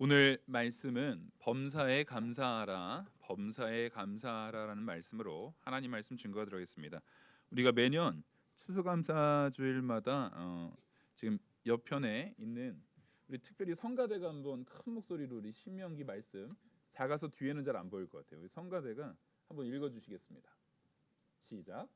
오늘 말씀은 범사에 감사하라라는 말씀으로 하나님 말씀 증거가 들어있습니다. 우리가 매년 추수감사주일마다 지금 옆편에 있는 우리 특별히 성가대가 한번 큰 목소리로 우리 신명기 말씀 작아서 뒤에는 잘 안 보일 것 같아요. 우리 성가대가 한번 읽어주시겠습니다. 시작.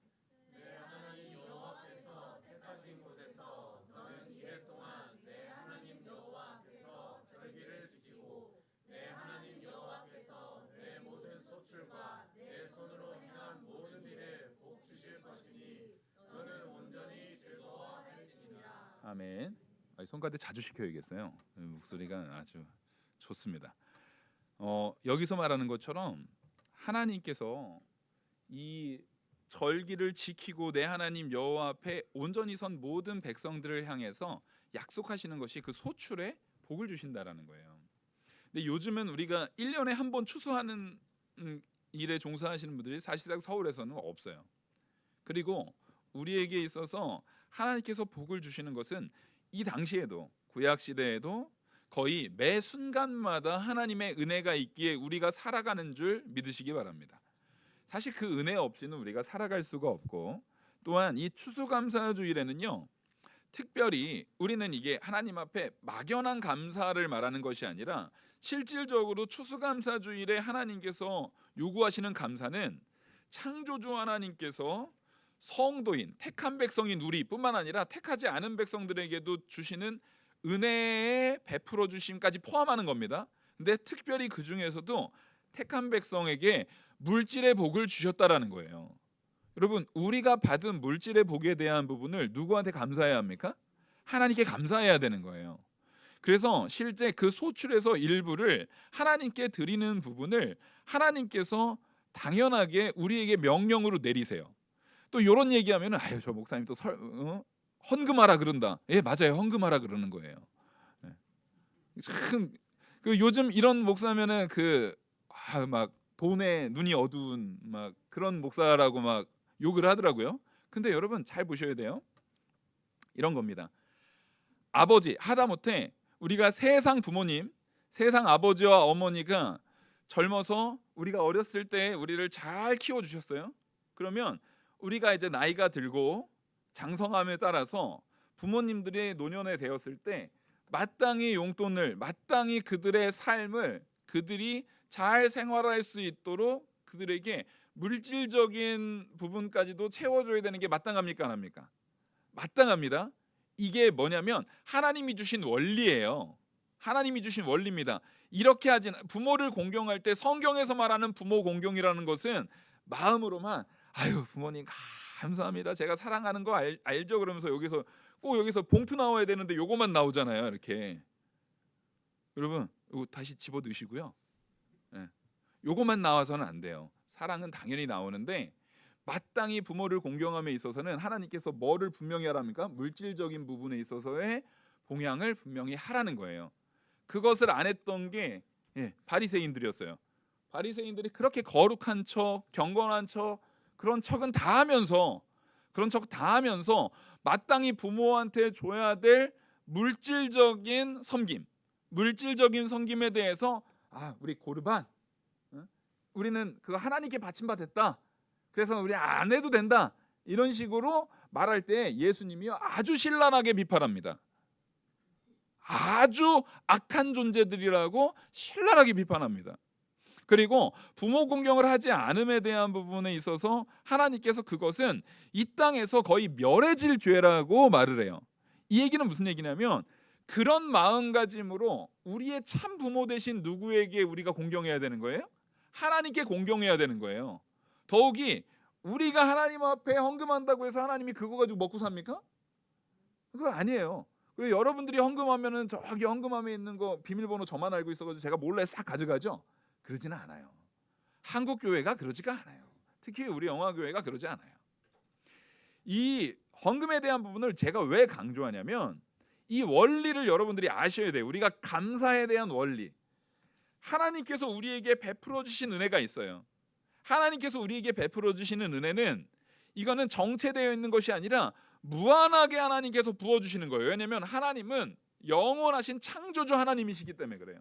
아멘. 성가대 자주 시켜야겠어요. 목소리가 아주 좋습니다. 여기서 말하는 것처럼 하나님께서 이 절기를 지키고 내 하나님 여호와 앞에 온전히 선 모든 백성들을 향해서 약속하시는 것이 그 소출에 복을 주신다라는 거예요. 근데 요즘은 우리가 1년에 한 번 추수하는 일에 종사하시는 분들이 사실상 서울에서는 없어요. 그리고 우리에게 있어서 하나님께서 복을 주시는 것은 이 당시에도 구약 시대에도 거의 매 순간마다 하나님의 은혜가 있기에 우리가 살아가는 줄 믿으시기 바랍니다. 사실 그 은혜 없이는 우리가 살아갈 수가 없고, 또한 이 추수감사주일에는요, 특별히 우리는 이게 하나님 앞에 막연한 감사를 말하는 것이 아니라 실질적으로 추수감사주일에 하나님께서 요구하시는 감사는 창조주 하나님께서 성도인 택한 백성인 우리뿐만 아니라 택하지 않은 백성들에게도 주시는 은혜의 베풀어 주심까지 포함하는 겁니다. 근데 특별히 그 중에서도 택한 백성에게 물질의 복을 주셨다라는 거예요. 여러분, 우리가 받은 물질의 복에 대한 부분을 누구한테 감사해야 합니까? 하나님께 감사해야 되는 거예요. 그래서 실제 그 소출에서 일부를 하나님께 드리는 부분을 하나님께서 당연하게 우리에게 명령으로 내리세요. 또 이런 얘기하면 아유, 저 목사님 또 헌금하라 그런다. 예, 맞아요. 헌금하라 그러는 거예요. 예. 참, 그 요즘 이런 목사면은 막 돈에 눈이 어두운 막 그런 목사라고 막 욕을 하더라고요. 근데 여러분 잘 보셔야 돼요. 이런 겁니다. 아버지, 하다못해 우리가 세상 부모님, 세상 아버지와 어머니가 젊어서 우리가 어렸을 때 우리를 잘 키워 주셨어요. 그러면 우리가 이제 나이가 들고 장성함에 따라서 부모님들이 노년에 되었을 때 마땅히 용돈을, 마땅히 그들의 삶을 그들이 잘 생활할 수 있도록 그들에게 물질적인 부분까지도 채워줘야 되는 게 마땅합니까, 안 합니까? 마땅합니다. 이게 뭐냐면 하나님이 주신 원리예요. 하나님이 주신 원리입니다. 이렇게 하진, 부모를 공경할 때 성경에서 말하는 부모 공경이라는 것은 마음으로만 아유, 부모님 감사합니다, 제가 사랑하는 거 알죠? 그러면서 여기서 봉투 나와야 되는데 요거만 나오잖아요. 이렇게. 여러분, 이거 다시 집어 넣으시고요. 예. 요거만 나와서는 안 돼요. 사랑은 당연히 나오는데 마땅히 부모를 공경함에 있어서는 하나님께서 뭐를 분명히 하랍니까? 물질적인 부분에 있어서의 봉양을 분명히 하라는 거예요. 그것을 안 했던 게 바리새인들이었어요. 바리새인들이 그렇게 거룩한 척, 경건한 척, 그런 척은 다 하면서 마땅히 부모한테 줘야 될 물질적인 섬김에 대해서 우리 고르반, 우리는 그거 하나님께 바친 바 됐다, 그래서 우리 안 해도 된다, 이런 식으로 말할 때 예수님이요 아주 신랄하게 비판합니다. 아주 악한 존재들이라고 신랄하게 비판합니다. 그리고 부모 공경을 하지 않음에 대한 부분에 있어서 하나님께서 그것은 이 땅에서 거의 멸해질 죄라고 말을 해요. 이 얘기는 무슨 얘기냐면 그런 마음가짐으로 우리의 참 부모 되신 누구에게 우리가 공경해야 되는 거예요? 하나님께 공경해야 되는 거예요. 더욱이 우리가 하나님 앞에 헌금한다고 해서 하나님이 그거 가지고 먹고 삽니까? 그거 아니에요. 그리고 여러분들이 헌금하면은 저기 헌금함에 있는 거 비밀번호 저만 알고 있어가지고 제가 몰래 싹 가져가죠? 그러지는 않아요. 한국 교회가 그러지가 않아요. 특히 우리 영화교회가 그러지 않아요. 이 헌금에 대한 부분을 제가 왜 강조하냐면 이 원리를 여러분들이 아셔야 돼요. 우리가 감사에 대한 원리. 하나님께서 우리에게 베풀어 주신 은혜가 있어요. 하나님께서 우리에게 베풀어 주시는 은혜는 이거는 정체되어 있는 것이 아니라 무한하게 하나님께서 부어주시는 거예요. 왜냐하면 하나님은 영원하신 창조주 하나님이시기 때문에 그래요.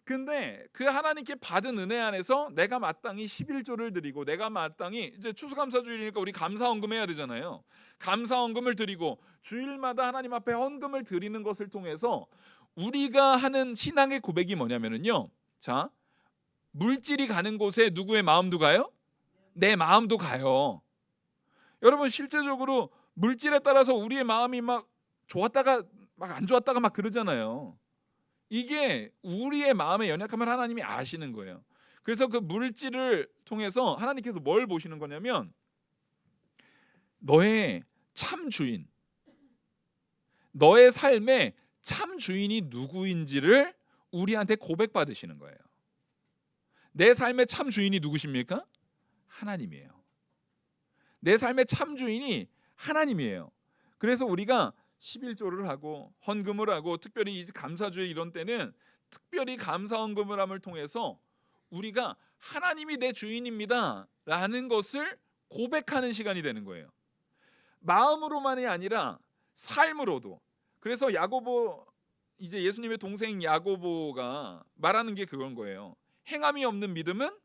근데 그 하나님께 받은 은혜 안에서 내가 마땅히 11조를 드리고, 내가 마땅히 이제 추수감사주일이니까 우리 감사헌금 해야 되잖아요. 감사헌금을 드리고 주일마다 하나님 앞에 헌금을 드리는 것을 통해서 우리가 하는 신앙의 고백이 뭐냐면은요, 자, 물질이 가는 곳에 누구의 마음도 가요? 내 마음도 가요. 여러분, 실제적으로 물질에 따라서 우리의 마음이 막 좋았다가 막 안 좋았다가 막 그러잖아요. 이게 우리의 마음의 연약함을 하나님이 아시는 거예요. 그래서 그 물질을 통해서 하나님께서 뭘 보시는 거냐면, 너의 참 주인, 너의 삶의 참 주인이 누구인지를 우리한테 고백받으시는 거예요. 내 삶의 참 주인이 누구십니까? 하나님이에요. 내 삶의 참 주인이 하나님이에요. 그래서 우리가 11조를 하고 헌금을 하고, 특별히 이 감사주일 이런 때는 특별히 감사헌금을 함을 통해서 우리가 하나님이 내 주인입니다 라는 것을 고백하는 시간이 되는 거예요. 마음으로만이 아니라 삶으로도. 그래서 야고보, 이제 예수님의 동생 야고보가 말하는 게 그건 거예요. 행함이 없는 믿음은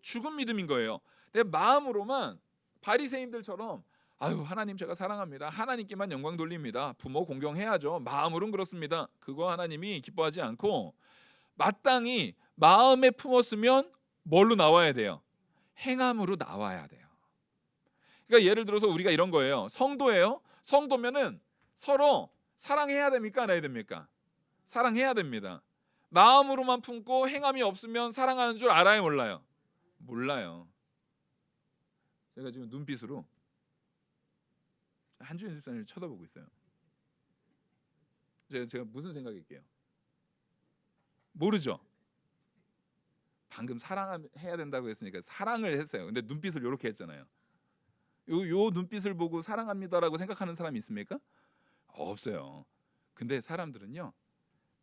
죽은 믿음인 거예요. 내 마음으로만 바리새인들처럼 아유, 하나님 제가 사랑합니다, 하나님께만 영광 돌립니다, 부모 공경해야죠, 마음으로는 그렇습니다, 그거 하나님이 기뻐하지 않고, 마땅히 마음에 품었으면 뭘로 나와야 돼요? 행함으로 나와야 돼요. 그러니까 예를 들어서 우리가 이런 거예요. 성도예요. 성도면은 서로 사랑해야 됩니까? 안 해야 됩니까? 사랑해야 됩니다. 마음으로만 품고 행함이 없으면 사랑하는 줄 알아요, 몰라요? 몰라요. 제가 지금 눈빛으로 한주인 집사님을 쳐다보고 있어요. 제가 무슨 생각일게요? 모르죠? 방금 사랑해야 된다고 했으니까 사랑을 했어요. 근데 눈빛을 이렇게 했잖아요. 요 눈빛을 보고 사랑합니다라고 생각하는 사람이 있습니까? 없어요. 근데 사람들은요,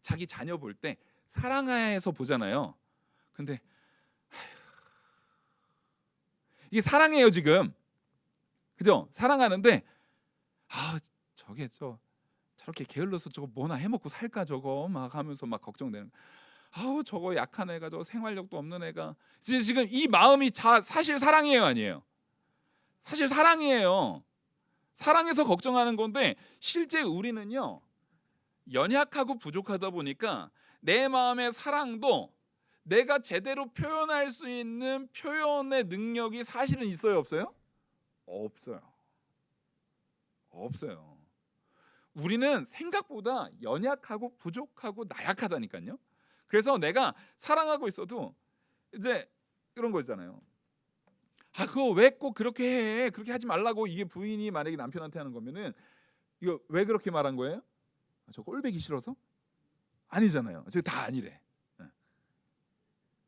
자기 자녀 볼 때 사랑해서 보잖아요. 근데 이게 사랑해요 지금, 그죠? 사랑하는데 저게 저렇게 게을러서 저거 뭐나 해먹고 살까 저거 막 하면서 막 걱정되는, 저거 약한 애가, 저 생활력도 없는 애가, 지금 이 마음이 사실 사랑이에요, 아니에요? 사실 사랑이에요. 사랑해서 걱정하는 건데, 실제 우리는요, 연약하고 부족하다 보니까 내 마음의 사랑도 내가 제대로 표현할 수 있는 표현의 능력이 사실은 있어요, 없어요? 없어요. 우리는 생각보다 연약하고 부족하고 나약하다니까요. 그래서 내가 사랑하고 있어도 이제 이런 거 있잖아요. 그거 왜 꼭 그렇게 해? 그렇게 하지 말라고. 이게 부인이 만약에 남편한테 하는 거면은, 이거 왜 그렇게 말한 거예요? 저 꼴배기 싫어서? 아니잖아요. 저 다 아니래.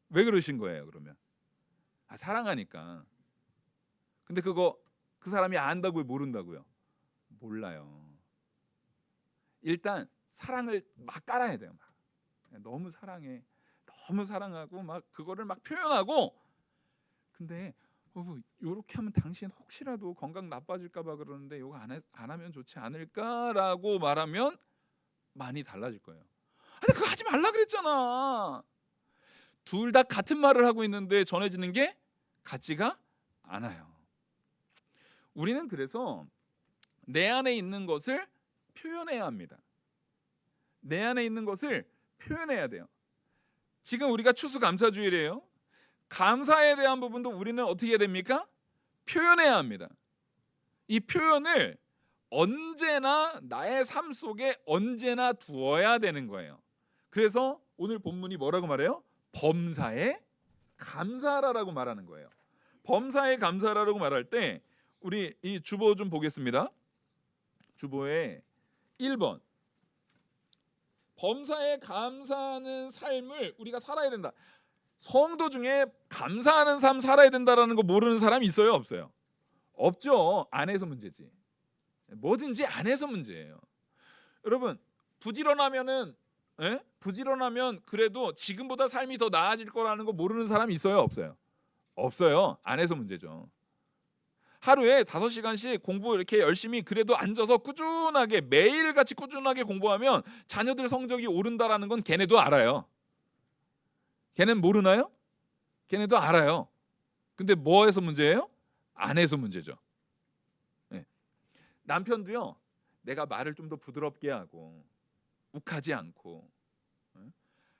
왜 그러신 거예요, 그러면? 사랑하니까. 근데 그거 그 사람이 안다고요, 모른다고요? 몰라요. 일단 사랑을 막 깔아야 돼요. 너무 사랑해, 너무 사랑하고 막 그거를 막 표현하고, 근데 요렇게 하면 당신 혹시라도 건강 나빠질까 봐 그러는데 요거 안 하면 좋지 않을까라고 말하면 많이 달라질 거예요. 근데 그거 하지 말라 그랬잖아. 둘 다 같은 말을 하고 있는데 전해지는 게 같지가 않아요. 우리는 그래서 내 안에 있는 것을 표현해야 합니다. 내 안에 있는 것을 표현해야 돼요. 지금 우리가 추수감사주일이에요. 감사에 대한 부분도 우리는 어떻게 해야 됩니까? 표현해야 합니다. 이 표현을 언제나 나의 삶 속에 언제나 두어야 되는 거예요. 그래서 오늘 본문이 뭐라고 말해요? 범사에 감사하라라고 말하는 거예요. 범사에 감사하라고 말할 때 우리 이 주보 좀 보겠습니다. 주보에 1번, 범사에 감사하는 삶을 우리가 살아야 된다. 성도 중에 감사하는 삶 살아야 된다라는 거 모르는 사람이 있어요, 없어요? 없죠. 안에서 문제지. 뭐든지 안에서 문제예요. 여러분, 부지런하면 그래도 지금보다 삶이 더 나아질 거라는 거 모르는 사람이 있어요, 없어요? 없어요. 안에서 문제죠. 하루에 5시간씩 공부 이렇게 열심히 그래도 앉아서 꾸준하게 매일같이 꾸준하게 공부하면 자녀들 성적이 오른다라는 건 걔네도 알아요. 걔는 모르나요? 걔네도 알아요. 근데 뭐에서 문제예요? 안에서 문제죠. 네. 남편도요. 내가 말을 좀 더 부드럽게 하고 욱하지 않고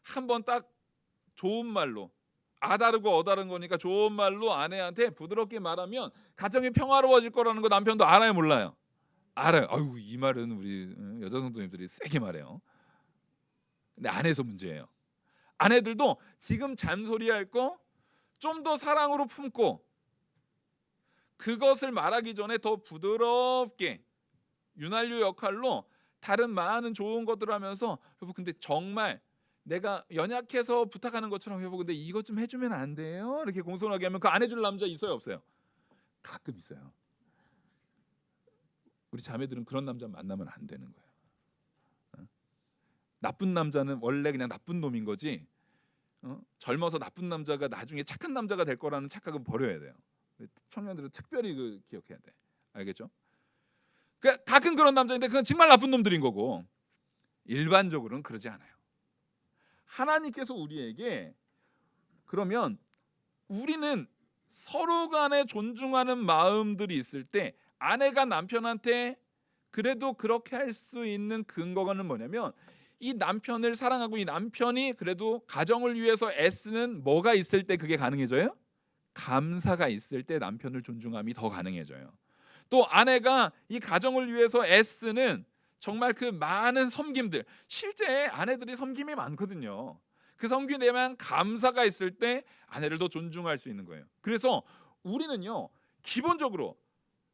한번 딱 좋은 말로, 아다르고 어다른 거니까 좋은 말로 아내한테 부드럽게 말하면 가정이 평화로워질 거라는 거 남편도 알아요, 몰라요? 알아요. 아유, 이 말은 우리 여자 성도님들이 세게 말해요. 근데 안에서 문제예요. 아내들도 지금 잔소리할 거 좀 더 사랑으로 품고 그것을 말하기 전에 더 부드럽게 윤활유 역할로 다른 많은 좋은 것들을 하면서, 여보 근데 정말 내가 연약해서 부탁하는 것처럼, 여보 근데 이것 좀 해주면 안 돼요? 이렇게 공손하게 하면 그 안 해줄 남자 있어요, 없어요? 가끔 있어요. 우리 자매들은 그런 남자 만나면 안 되는 거예요. 나쁜 남자는 원래 그냥 나쁜 놈인 거지, 젊어서 나쁜 남자가 나중에 착한 남자가 될 거라는 착각은 버려야 돼요. 청년들은 특별히 그 기억해야 돼. 알겠죠? 그러니까 가끔 그런 남자인데 그건 정말 나쁜 놈들인 거고, 일반적으로는 그러지 않아요. 하나님께서 우리에게, 그러면 우리는 서로 간에 존중하는 마음들이 있을 때 아내가 남편한테 그래도 그렇게 할 수 있는 근거는 뭐냐면, 이 남편을 사랑하고 이 남편이 그래도 가정을 위해서 애쓰는 뭐가 있을 때 그게 가능해져요? 감사가 있을 때 남편을 존중함이 더 가능해져요. 또 아내가 이 가정을 위해서 애쓰는 정말 그 많은 섬김들, 실제 아내들이 섬김이 많거든요. 그 섬김에 대한 감사가 있을 때 아내를 더 존중할 수 있는 거예요. 그래서 우리는요, 기본적으로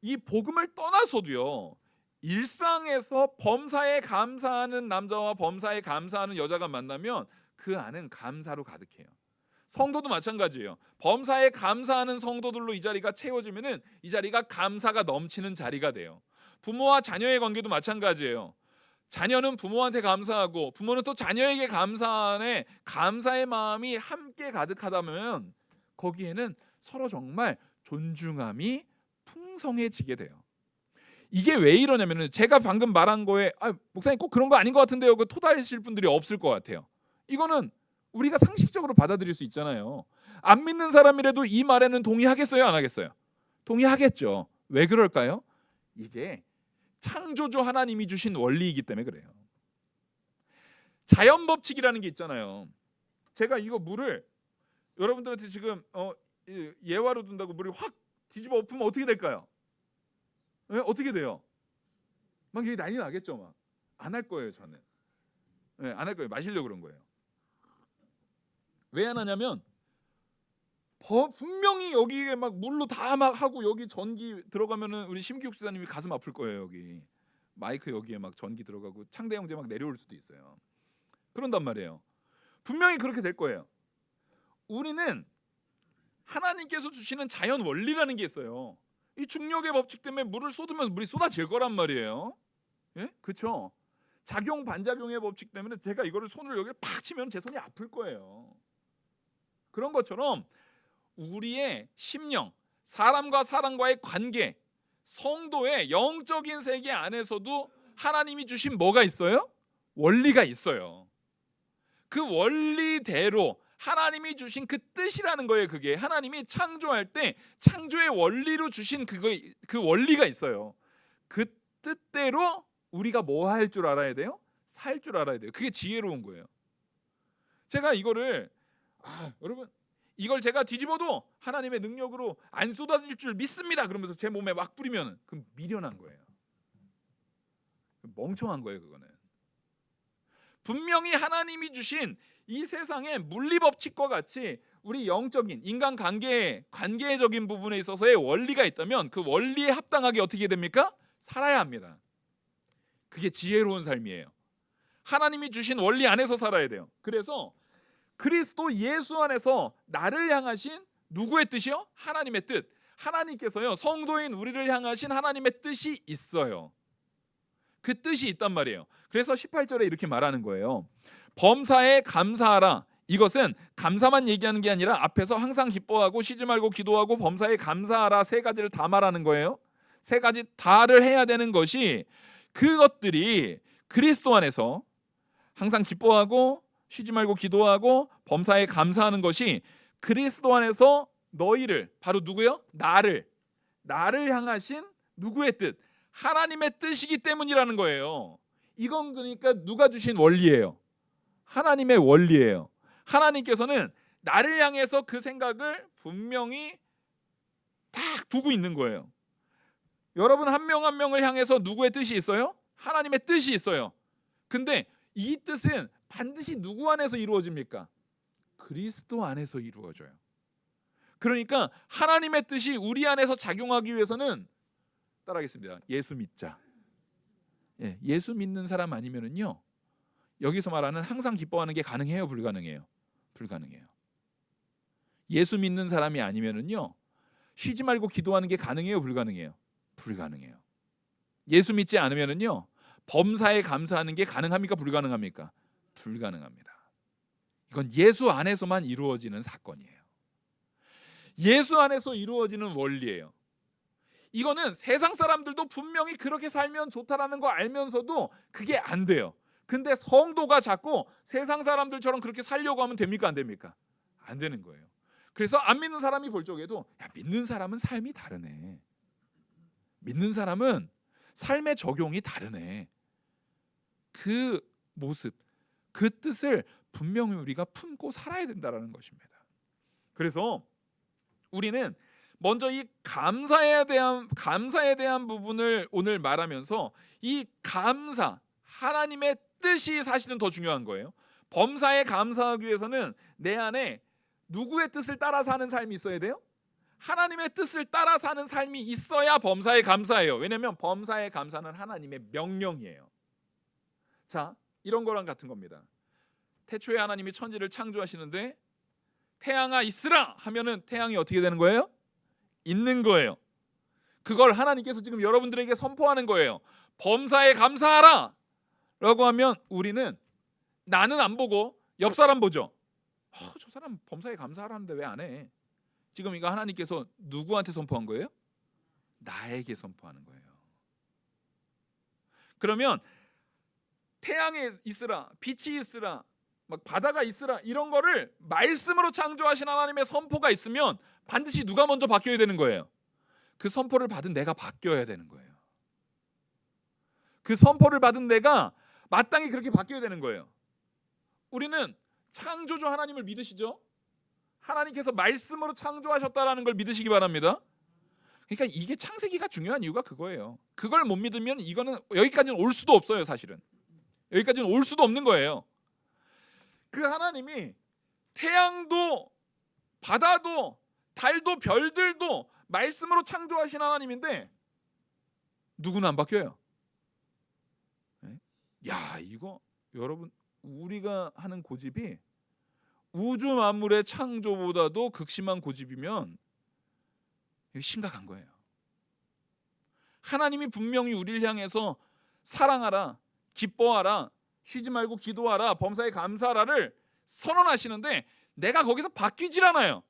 이 복음을 떠나서도요, 일상에서 범사에 감사하는 남자와 범사에 감사하는 여자가 만나면 그 안은 감사로 가득해요. 성도도 마찬가지예요. 범사에 감사하는 성도들로 이 자리가 채워지면은 이 자리가 감사가 넘치는 자리가 돼요. 부모와 자녀의 관계도 마찬가지예요. 자녀는 부모한테 감사하고 부모는 또 자녀에게 감사하네, 감사의 마음이 함께 가득하다면 거기에는 서로 정말 존중함이 풍성해지게 돼요. 이게 왜 이러냐면은 제가 방금 말한 거에 목사님 꼭 그런 거 아닌 것 같은데요, 그 토달으실 분들이 없을 것 같아요. 이거는 우리가 상식적으로 받아들일 수 있잖아요. 안 믿는 사람이라도 이 말에는 동의하겠어요, 안 하겠어요? 동의하겠죠. 왜 그럴까요? 이게 창조주 하나님이 주신 원리이기 때문에 그래요. 자연 법칙이라는 게 있잖아요. 제가 이거 물을 여러분들한테 지금 예화로 둔다고 물이 확 뒤집어 엎으면 어떻게 될까요? 네? 어떻게 돼요? 막 이게 난리 나겠죠. 막 안 할 거예요, 저는. 네, 안 할 거예요. 마시려고 그런 거예요. 왜 안 하냐면 분명히 여기에 막 물로 다 막 하고 여기 전기 들어가면은 우리 심기욱 지사님이 가슴 아플 거예요. 여기 마이크 여기에 막 전기 들어가고 창대 형제 막 내려올 수도 있어요. 그런단 말이에요. 분명히 그렇게 될 거예요. 우리는 하나님께서 주시는 자연 원리라는 게 있어요. 이 중력의 법칙 때문에 물을 쏟으면 물이 쏟아질 거란 말이에요. 예? 그렇죠? 작용 반작용의 법칙 때문에 제가 이거를 손을 여기 팍 치면 제 손이 아플 거예요. 그런 것처럼 우리의 심령, 사람과 사람과의 관계, 성도의 영적인 세계 안에서도 하나님이 주신 뭐가 있어요? 원리가 있어요. 그 원리대로 하나님이 주신 그 뜻이라는 거예요. 그게 하나님이 창조할 때 창조의 원리로 주신 그 원리가 있어요. 그 뜻대로 우리가 뭐 할 줄 알아야 돼요? 살 줄 알아야 돼요. 그게 지혜로운 거예요. 제가 이거를 여러분, 이걸 제가 뒤집어도 하나님의 능력으로 안 쏟아질 줄 믿습니다, 그러면서 제 몸에 막 뿌리면 그럼 미련한 거예요. 멍청한 거예요. 그거는 분명히 하나님이 주신 이 세상의 물리법칙과 같이 우리 영적인 인간 관계적인 부분에 있어서의 원리가 있다면 그 원리에 합당하게 어떻게 됩니까? 살아야 합니다. 그게 지혜로운 삶이에요. 하나님이 주신 원리 안에서 살아야 돼요. 그래서 그리스도 예수 안에서 나를 향하신 누구의 뜻이요? 하나님의 뜻. 하나님께서요, 성도인 우리를 향하신 하나님의 뜻이 있어요. 그 뜻이 있단 말이에요. 그래서 18절에 이렇게 말하는 거예요. 범사에 감사하라. 이것은 감사만 얘기하는 게 아니라 앞에서 항상 기뻐하고 쉬지 말고 기도하고 범사에 감사하라, 세 가지를 다 말하는 거예요. 세 가지 다를 해야 되는 것이, 그것들이 그리스도 안에서 항상 기뻐하고 쉬지 말고 기도하고 범사에 감사하는 것이 그리스도 안에서 너희를, 바로 누구요? 나를 향하신 누구의 뜻? 하나님의 뜻이기 때문이라는 거예요. 이건 그러니까 누가 주신 원리예요? 하나님의 원리예요. 하나님께서는 나를 향해서 그 생각을 분명히 딱 두고 있는 거예요. 여러분 한 명 한 명을 향해서 누구의 뜻이 있어요? 하나님의 뜻이 있어요. 근데 이 뜻은 반드시 누구 안에서 이루어집니까? 그리스도 안에서 이루어져요. 그러니까 하나님의 뜻이 우리 안에서 작용하기 위해서는, 따라하겠습니다. 예수 믿자. 예수 믿는 사람 아니면은요, 여기서 말하는 항상 기뻐하는 게 가능해요, 불가능해요? 불가능해요. 예수 믿는 사람이 아니면은요, 쉬지 말고 기도하는 게 가능해요, 불가능해요? 불가능해요. 예수 믿지 않으면은요, 범사에 감사하는 게 가능합니까, 불가능합니까? 불가능합니다. 이건 예수 안에서만 이루어지는 사건이에요. 예수 안에서 이루어지는 원리예요. 이거는 세상 사람들도 분명히 그렇게 살면 좋다라는 거 알면서도 그게 안 돼요. 근데 성도가 자꾸 세상 사람들처럼 그렇게 살려고 하면 됩니까, 안 됩니까? 안 되는 거예요. 그래서 안 믿는 사람이 볼 적에도, 야, 믿는 사람은 삶이 다르네. 믿는 사람은 삶의 적용이 다르네. 그 모습, 그 뜻을 분명히 우리가 품고 살아야 된다는 것입니다. 그래서 우리는 먼저 이 감사에 대한 부분을 오늘 말하면서, 이 감사, 하나님의 뜻이 사실은 더 중요한 거예요. 범사에 감사하기 위해서는 내 안에 누구의 뜻을 따라 사는 삶이 있어야 돼요? 하나님의 뜻을 따라 사는 삶이 있어야 범사에 감사해요. 왜냐하면 범사에 감사는 하나님의 명령이에요. 자, 이런 거랑 같은 겁니다. 태초에 하나님이 천지를 창조하시는데 태양아 있으라 하면은 태양이 어떻게 되는 거예요? 있는 거예요. 그걸 하나님께서 지금 여러분들에게 선포하는 거예요. 범사에 감사하라 라고 하면 우리는, 나는 안 보고 옆 사람 보죠. 저 사람 범사에 감사하라는데 왜 안 해? 지금 이거 하나님께서 누구한테 선포한 거예요? 나에게 선포하는 거예요. 그러면 태양에 있으라, 빛이 있으라, 막 바다가 있으라, 이런 거를 말씀으로 창조하신 하나님의 선포가 있으면 반드시 누가 먼저 바뀌어야 되는 거예요? 그 선포를 받은 내가 바뀌어야 되는 거예요. 그 선포를 받은 내가 마땅히 그렇게 바뀌어야 되는 거예요. 우리는 창조주 하나님을 믿으시죠? 하나님께서 말씀으로 창조하셨다라는 걸 믿으시기 바랍니다. 그러니까 이게 창세기가 중요한 이유가 그거예요. 그걸 못 믿으면 이거는 여기까지는 올 수도 없어요. 사실은 여기까지는 올 수도 없는 거예요. 그 하나님이 태양도 바다도 달도 별들도 말씀으로 창조하신 하나님인데 누구는 안 바뀌어요. 야, 이거 여러분, 우리가 하는 고집이 우주 만물의 창조보다도 극심한 고집이면 이거 심각한 거예요. 하나님이 분명히 우리를 향해서 사랑하라, 기뻐하라, 쉬지 말고 기도하라, 범사에 감사하라를 선언하시는데 내가 거기서 바뀌질 않아요.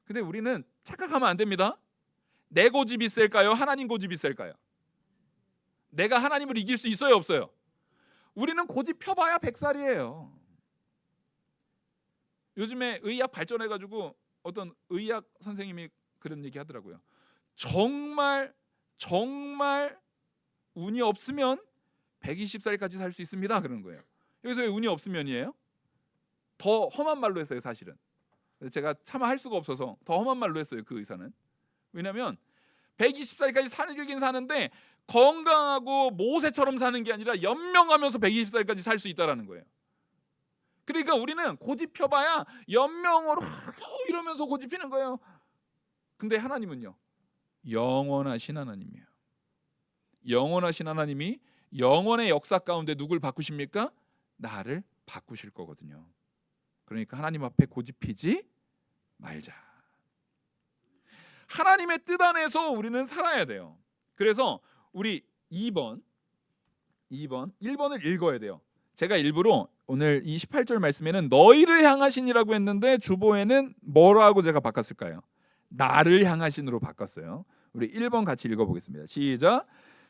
근데 우리는 착각하면 안 됩니다. 내 고집이 셀까요? 하나님 고집이 셀까요? 내가 하나님을 이길 수 있어요, 없어요? 우리는 고집 펴봐야 100살이에요. 요즘에 의학 발전해가지고 어떤 의학 선생님이 그런 얘기 하더라고요. 정말 운이 없으면 120살까지 살 수 있습니다, 그러는 거예요. 여기서 왜 운이 없으면이에요? 더 험한 말로 했어요, 사실은. 제가 차마 할 수가 없어서 더 험한 말로 했어요, 그 의사는. 왜냐하면 120살까지 살긴 사는데 건강하고 모세처럼 사는 게 아니라 연명하면서 120살까지 살 수 있다라는 거예요. 그러니까 우리는 고집 펴봐야 연명으로 이러면서 고집 피는 거예요. 근데 하나님은요, 영원하신 하나님이에요. 영원하신 하나님이 영원의 역사 가운데 누굴 바꾸십니까? 나를 바꾸실 거거든요. 그러니까 하나님 앞에 고집 피지 말자. 하나님의 뜻 안에서 우리는 살아야 돼요. 그래서 우리 1번을 읽어야 돼요. 제가 일부러 오늘 이 18절 말씀에는 너희를 향하신이라고 했는데 주보에는 뭐라고 제가 바꿨을까요? 나를 향하신으로 바꿨어요. 우리 1번 같이 읽어보겠습니다. 시작.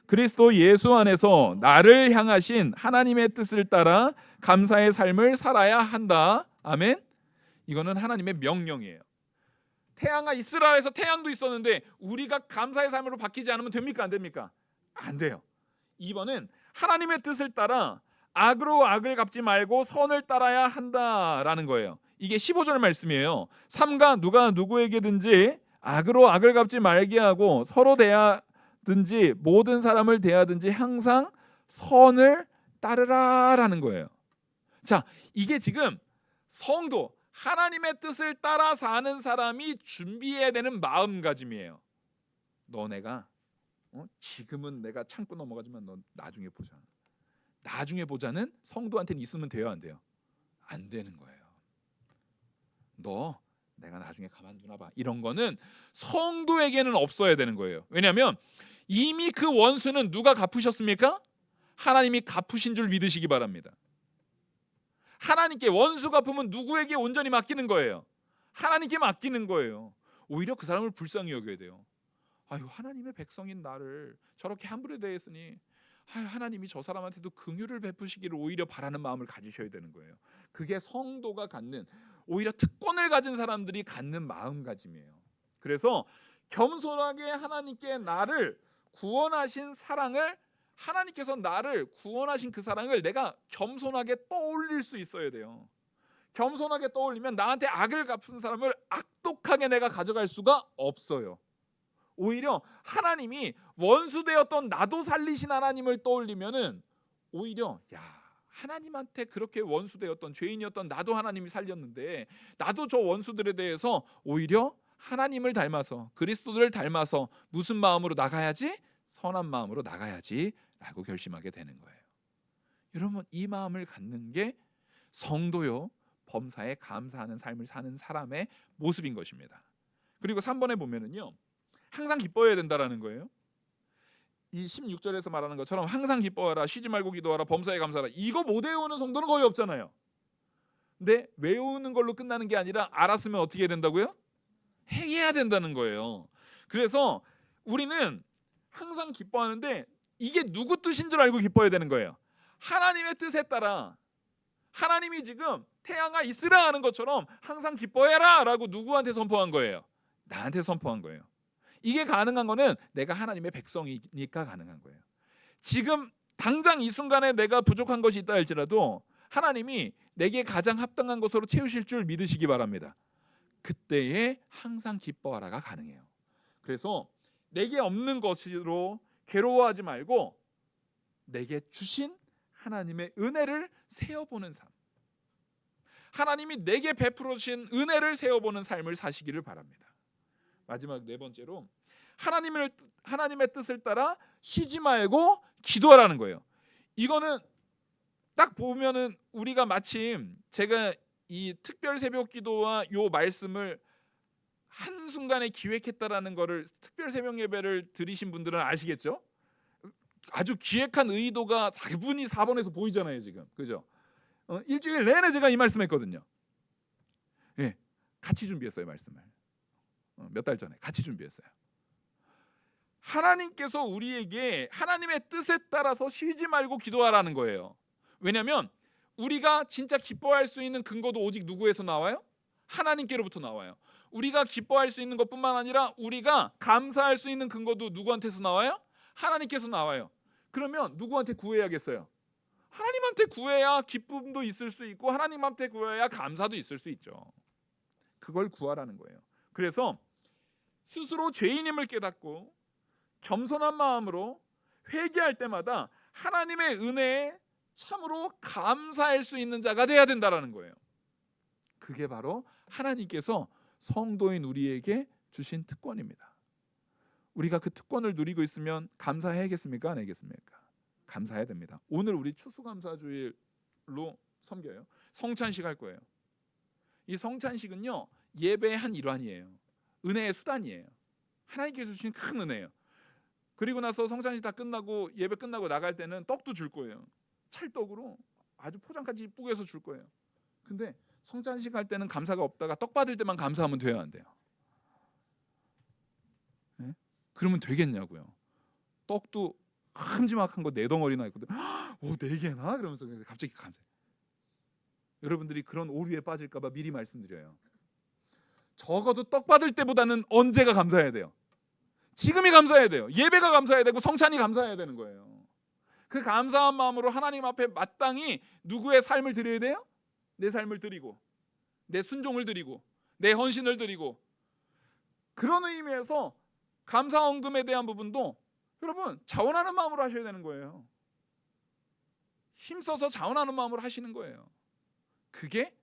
그리스도 예수 안에서 나를 향하신 하나님의 뜻을 따라 감사의 삶을 살아야 한다. 아멘. 이거는 하나님의 명령이에요. 태양아 있으라 해서 태양도 있었는데 우리가 감사의 삶으로 바뀌지 않으면 됩니까? 안 됩니까? 안 돼요. 2번은 하나님의 뜻을 따라 악으로 악을 갚지 말고 선을 따라야 한다라는 거예요. 이게 15절 말씀이에요. 삼가 누가 누구에게든지 악으로 악을 갚지 말게 하고 서로 대하든지 모든 사람을 대하든지 항상 선을 따르라라는 거예요. 자, 이게 지금 성도 하나님의 뜻을 따라 사는 사람이 준비해야 되는 마음가짐이에요. 너네가 지금은 내가 참고 넘어가지만 너 나중에 보자. 나중에 보자는 성도한테는 있으면 돼요, 안 돼요? 안 되는 거예요. 너 내가 나중에 가만두나 봐. 이런 거는 성도에게는 없어야 되는 거예요. 왜냐하면 이미 그 원수는 누가 갚으셨습니까? 하나님이 갚으신 줄 믿으시기 바랍니다. 하나님께 원수 갚으면 누구에게 온전히 맡기는 거예요? 하나님께 맡기는 거예요. 오히려 그 사람을 불쌍히 여겨야 돼요. 아유, 하나님의 백성인 나를 저렇게 함부로 대했으니 아유, 하나님이 저 사람한테도 긍휼을 베푸시기를 오히려 바라는 마음을 가지셔야 되는 거예요. 그게 성도가 갖는, 오히려 특권을 가진 사람들이 갖는 마음가짐이에요. 그래서 겸손하게 하나님께 나를 구원하신 사랑을, 하나님께서 나를 구원하신 그 사랑을 내가 겸손하게 떠올릴 수 있어야 돼요. 겸손하게 떠올리면 나한테 악을 갚은 사람을 악독하게 내가 가져갈 수가 없어요. 오히려 하나님이 원수되었던 나도 살리신 하나님을 떠올리면은 오히려 하나님한테 그렇게 원수되었던 죄인이었던 나도 하나님이 살렸는데 나도 저 원수들에 대해서 오히려 하나님을 닮아서 그리스도를 닮아서 무슨 마음으로 나가야지? 선한 마음으로 나가야지 라고 결심하게 되는 거예요. 여러분, 이 마음을 갖는 게 성도요 범사에 감사하는 삶을 사는 사람의 모습인 것입니다. 그리고 3번에 보면은요 항상 기뻐해야 된다라는 거예요. 이 16절에서 말하는 것처럼 항상 기뻐하라, 쉬지 말고 기도하라, 범사에 감사하라. 이거 못 외우는 성도는 거의 없잖아요. 근데 외우는 걸로 끝나는 게 아니라 알았으면 어떻게 해야 된다고요? 행해야 된다는 거예요. 그래서 우리는 항상 기뻐하는데 이게 누구 뜻인 줄 알고 기뻐해야 되는 거예요. 하나님의 뜻에 따라 하나님이 지금 태양아 있으라 하는 것처럼 항상 기뻐해라 라고 누구한테 선포한 거예요? 나한테 선포한 거예요. 이게 가능한 거는 내가 하나님의 백성이니까 가능한 거예요. 지금 당장 이 순간에 내가 부족한 것이 있다 할지라도 하나님이 내게 가장 합당한 것으로 채우실 줄 믿으시기 바랍니다. 그때에 항상 기뻐하라가 가능해요. 그래서 내게 없는 것으로 괴로워하지 말고 내게 주신 하나님의 은혜를 세어보는 삶, 하나님이 내게 베풀어 주신 은혜를 세어보는 삶을 사시기를 바랍니다. 마지막 4번째로 하나님의 뜻을 따라 쉬지 말고 기도하라는 거예요. 이거는 딱 보면은 우리가 마침 제가 이 특별 새벽 기도와 요 말씀을 한순간에 기획했다라는 거를 특별 새벽 예배를 드리신 분들은 아시겠죠? 아주 기획한 의도가 4분이 4번에서 보이잖아요 지금. 그죠? 일주일 내내 제가 이 말씀했거든요. 예, 같이 준비했어요 말씀을. 몇 달 전에 같이 준비했어요. 하나님께서 우리에게 하나님의 뜻에 따라서 쉬지 말고 기도하라는 거예요. 왜냐하면 우리가 진짜 기뻐할 수 있는 근거도 오직 누구에서 나와요? 하나님께로부터 나와요. 우리가 기뻐할 수 있는 것뿐만 아니라 우리가 감사할 수 있는 근거도 누구한테서 나와요? 하나님께서 나와요. 그러면 누구한테 구해야겠어요? 하나님한테 구해야 기쁨도 있을 수 있고 하나님한테 구해야 감사도 있을 수 있죠. 그걸 구하라는 거예요. 그래서 스스로 죄인임을 깨닫고 겸손한 마음으로 회개할 때마다 하나님의 은혜에 참으로 감사할 수 있는 자가 돼야 된다는 거예요. 그게 바로 하나님께서 성도인 우리에게 주신 특권입니다. 우리가 그 특권을 누리고 있으면 감사해야겠습니까? 안 해야겠습니까? 감사해야 됩니다. 오늘 우리 추수감사주일로 섬겨요. 성찬식 할 거예요. 이 성찬식은요 예배의 한 일환이에요. 은혜의 수단이에요. 하나님께서 주신 큰 은혜예요. 그리고 나서 성찬식 다 끝나고 예배 끝나고 나갈 때는 떡도 줄 거예요. 찰떡으로 아주 포장까지 이쁘게 해서 줄 거예요. 근데 성찬식 할 때는 감사가 없다가 떡 받을 때만 감사하면 돼요, 안 돼요? 네? 그러면 되겠냐고요. 떡도 큼지막한 거 4덩어리나 있거든. 오, 4개나? 그러면서 갑자기 감사해. 여러분들이 그런 오류에 빠질까 봐 미리 말씀드려요. 적어도 떡 받을 때보다는 언제가 감사해야 돼요? 지금이 감사해야 돼요. 예배가 감사해야 되고 성찬이 감사해야 되는 거예요. 그 감사한 마음으로 하나님 앞에 마땅히 누구의 삶을 드려야 돼요? 내 삶을 드리고, 내 순종을 드리고, 내 헌신을 드리고. 그런 의미에서 감사 헌금에 대한 부분도 여러분 자원하는 마음으로 하셔야 되는 거예요. 힘써서 자원하는 마음으로 하시는 거예요. 그게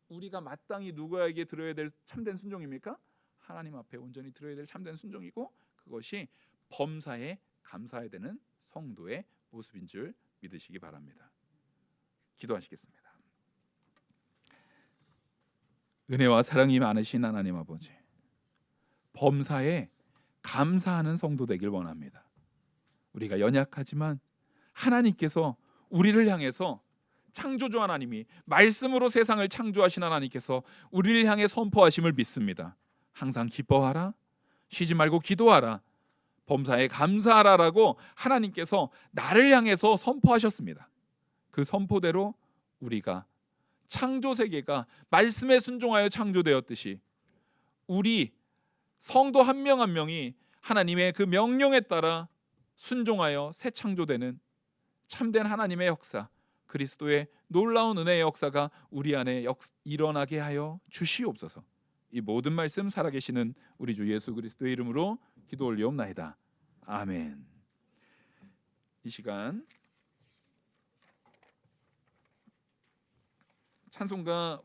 우리가 마땅히 누구에게 드려야 될 참된 순종입니까? 하나님 앞에 온전히 드려야 될 참된 순종이고, 그것이 범사에 감사해야 되는 성도의 모습인 줄 믿으시기 바랍니다. 기도하시겠습니다. 은혜와 사랑이 많으신 하나님 아버지, 범사에 감사하는 성도 되길 원합니다. 우리가 연약하지만 하나님께서 우리를 향해서, 창조주 하나님이 말씀으로 세상을 창조하신 하나님께서 우리를 향해 선포하심을 믿습니다. 항상 기뻐하라, 쉬지 말고 기도하라, 범사에 감사하라라고 하나님께서 나를 향해서 선포하셨습니다. 그 선포대로 우리가 창조 세계가 말씀에 순종하여 창조되었듯이 우리 성도 한 명 한 명이 하나님의 그 명령에 따라 순종하여 새 창조되는 참된 하나님의 역사, 그리스도의 놀라운 은혜의 역사가 우리 안에 일어나게 하여 주시옵소서. 이 모든 말씀 살아계시는 우리 주 예수 그리스도의 이름으로 기도 올리옵나이다. 아멘. 이 시간 찬송가